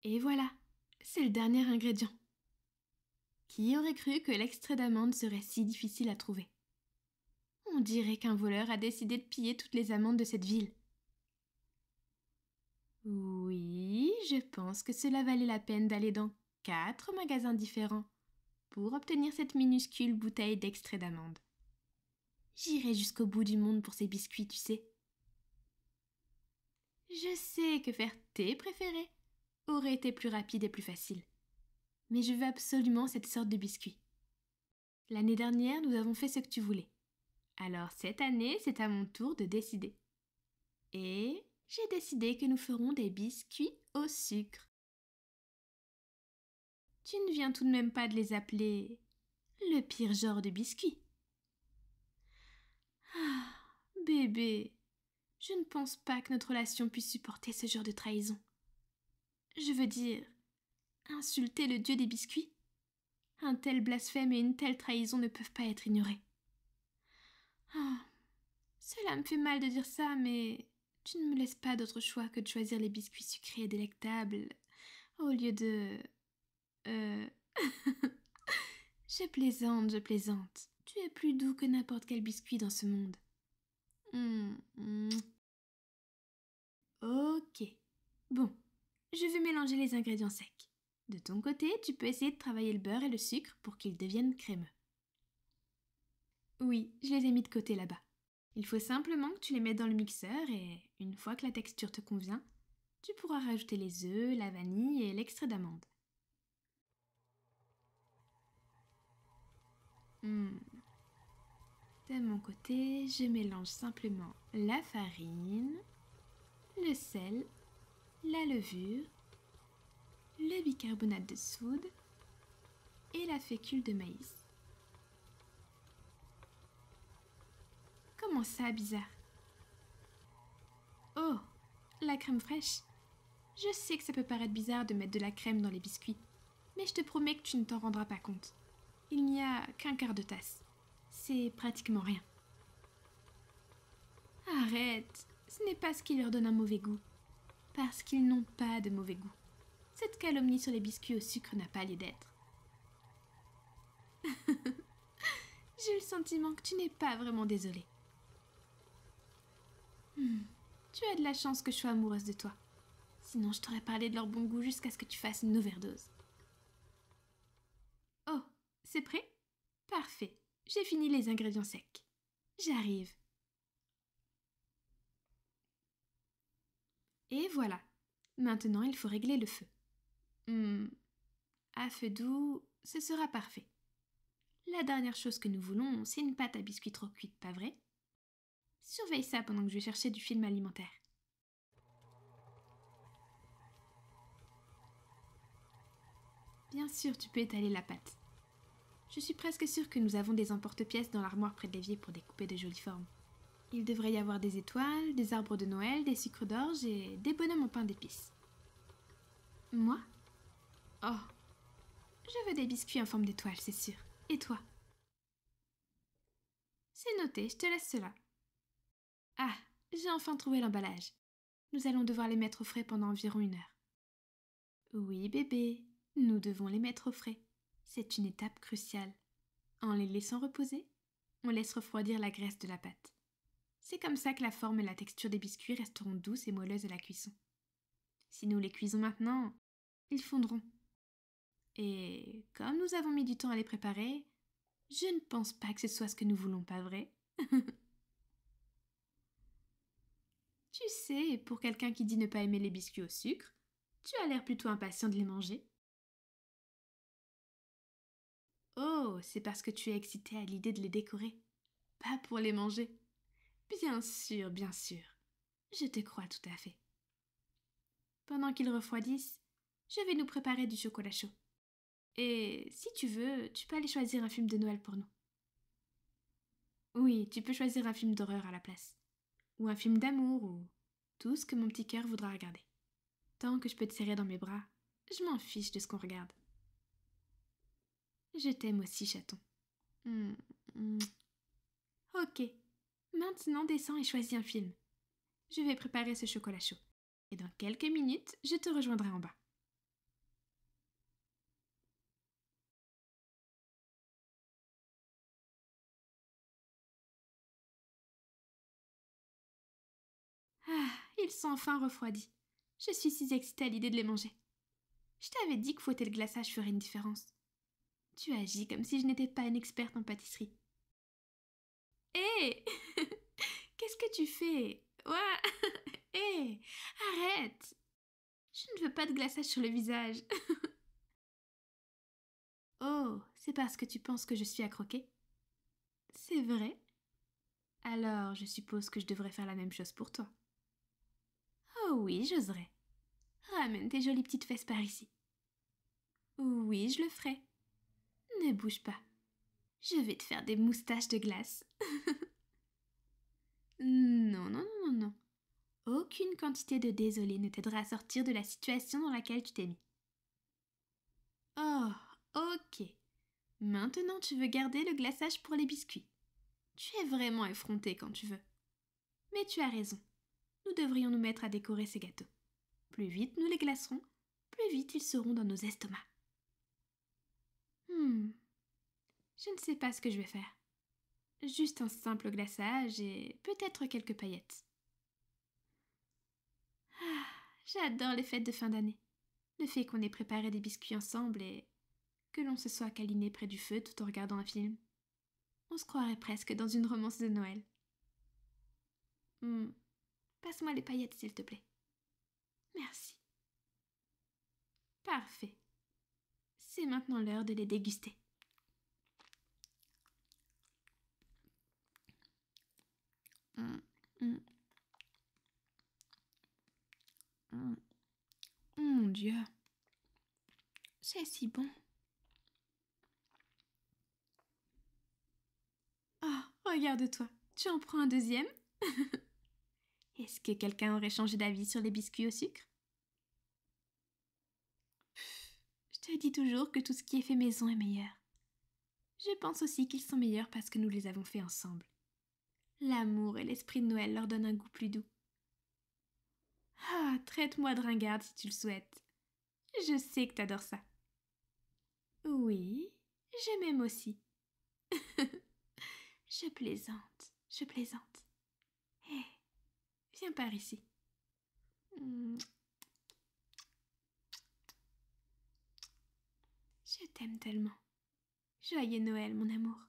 Et voilà, c'est le dernier ingrédient. Qui aurait cru que l'extrait d'amande serait si difficile à trouver? On dirait qu'un voleur a décidé de piller toutes les amandes de cette ville. Oui, je pense que cela valait la peine d'aller dans 4 magasins différents pour obtenir cette minuscule bouteille d'extrait d'amande. J'irai jusqu'au bout du monde pour ces biscuits, tu sais. Je sais que faire tes préférés aurait été plus rapide et plus facile. Mais je veux absolument cette sorte de biscuit. L'année dernière, nous avons fait ce que tu voulais. Alors cette année, c'est à mon tour de décider. Et j'ai décidé que nous ferons des biscuits au sucre. Tu ne viens tout de même pas de les appeler le pire genre de biscuit. Ah, bébé, je ne pense pas que notre relation puisse supporter ce genre de trahison. Je veux dire, insulter le dieu des biscuits. Un tel blasphème et une telle trahison ne peuvent pas être ignorés. Ah, cela me fait mal de dire ça, mais tu ne me laisses pas d'autre choix que de choisir les biscuits sucrés et délectables au lieu de... Euh... Je plaisante, je plaisante. Tu es plus doux que n'importe quel biscuit dans ce monde. Hum, hum. Ok. Bon, je vais mélanger les ingrédients secs. De ton côté, tu peux essayer de travailler le beurre et le sucre pour qu'ils deviennent crémeux. Oui, je les ai mis de côté là-bas. Il faut simplement que tu les mettes dans le mixeur et, une fois que la texture te convient, tu pourras rajouter les œufs, la vanille et l'extrait d'amande. Hmm. De mon côté, je mélange simplement la farine, le sel, la levure, le bicarbonate de soude et la fécule de maïs. Comment ça, bizarre? Oh, la crème fraîche. Je sais que ça peut paraître bizarre de mettre de la crème dans les biscuits, mais je te promets que tu ne t'en rendras pas compte. Il n'y a qu'un quart de tasse. C'est pratiquement rien. Arrête, ce n'est pas ce qui leur donne un mauvais goût. Parce qu'ils n'ont pas de mauvais goût. Cette calomnie sur les biscuits au sucre n'a pas lieu d'être. J'ai le sentiment que tu n'es pas vraiment désolée. Tu as de la chance que je sois amoureuse de toi. Sinon, je t'aurais parlé de leur bon goût jusqu'à ce que tu fasses une overdose. Oh, c'est prêt? Parfait. J'ai fini les ingrédients secs. J'arrive. Et voilà. Maintenant, il faut régler le feu. À feu doux, ce sera parfait. La dernière chose que nous voulons, c'est une pâte à biscuits trop cuite, pas vrai? Surveille ça pendant que je vais chercher du film alimentaire. Bien sûr, tu peux étaler la pâte. Je suis presque sûre que nous avons des emporte-pièces dans l'armoire près de l'évier pour découper de jolies formes. Il devrait y avoir des étoiles, des arbres de Noël, des sucres d'orge et des bonhommes en pain d'épices. Moi? Oh, je veux des biscuits en forme d'étoile, c'est sûr. Et toi? C'est noté, je te laisse cela. Ah, j'ai enfin trouvé l'emballage. Nous allons devoir les mettre au frais pendant environ 1 heure. Oui, bébé, nous devons les mettre au frais. C'est une étape cruciale. En les laissant reposer, on laisse refroidir la graisse de la pâte. C'est comme ça que la forme et la texture des biscuits resteront douces et moelleuses à la cuisson. Si nous les cuisons maintenant, ils fondront. Et comme nous avons mis du temps à les préparer, je ne pense pas que ce soit ce que nous voulons, pas vrai? Tu sais, pour quelqu'un qui dit ne pas aimer les biscuits au sucre, tu as l'air plutôt impatient de les manger. Oh, c'est parce que tu es excité à l'idée de les décorer, pas pour les manger. Bien sûr, bien sûr. Je te crois tout à fait. Pendant qu'ils refroidissent, je vais nous préparer du chocolat chaud. Et si tu veux, tu peux aller choisir un film de Noël pour nous. Oui, tu peux choisir un film d'horreur à la place. Ou un film d'amour, ou tout ce que mon petit cœur voudra regarder. Tant que je peux te serrer dans mes bras, je m'en fiche de ce qu'on regarde. Je t'aime aussi, chaton. Hmm, hmm. Ok, maintenant descends et choisis un film. Je vais préparer ce chocolat chaud. Et dans quelques minutes, je te rejoindrai en bas. ils sont enfin refroidis. Je suis si excitée à l'idée de les manger. Je t'avais dit que fouetter le glaçage ferait une différence. Tu agis comme si je n'étais pas une experte en pâtisserie. Hé Qu'est-ce que tu fais? Ouah Hé Arrête! Je ne veux pas de glaçage sur le visage. Oh, c'est parce que tu penses que je suis à croquer? C'est vrai? Alors, je suppose que je devrais faire la même chose pour toi. Oh oui, j'oserais. Ramène tes jolies petites fesses par ici. Oui, je le ferai. Ne bouge pas. Je vais te faire des moustaches de glace. Non, non, non, non, non. Aucune quantité de désolé ne t'aidera à sortir de la situation dans laquelle tu t'es mis. Oh, ok. Maintenant, tu veux garder le glaçage pour les biscuits. Tu es vraiment effronté quand tu veux. Mais tu as raison. Nous devrions nous mettre à décorer ces gâteaux. Plus vite nous les glacerons, plus vite ils seront dans nos estomacs. Je ne sais pas ce que je vais faire. Juste un simple glaçage et peut-être quelques paillettes. Ah, j'adore les fêtes de fin d'année. Le fait qu'on ait préparé des biscuits ensemble et que l'on se soit câliné près du feu tout en regardant un film. On se croirait presque dans une romance de Noël. Passe-moi les paillettes, s'il te plaît. Merci. Parfait. C'est maintenant l'heure de les déguster. Mon Dieu. C'est si bon. Ah, regarde-toi. Tu en prends un deuxième? Est-ce que quelqu'un aurait changé d'avis sur les biscuits au sucre? Je te dis toujours que tout ce qui est fait maison est meilleur. Je pense aussi qu'ils sont meilleurs parce que nous les avons faits ensemble. L'amour et l'esprit de Noël leur donnent un goût plus doux. Ah, traite-moi de ringarde si tu le souhaites. Je sais que t'adores ça. Oui, je m'aime aussi. Je plaisante, je plaisante. Hé, viens par ici. Je t'aime tellement. Joyeux Noël, mon amour.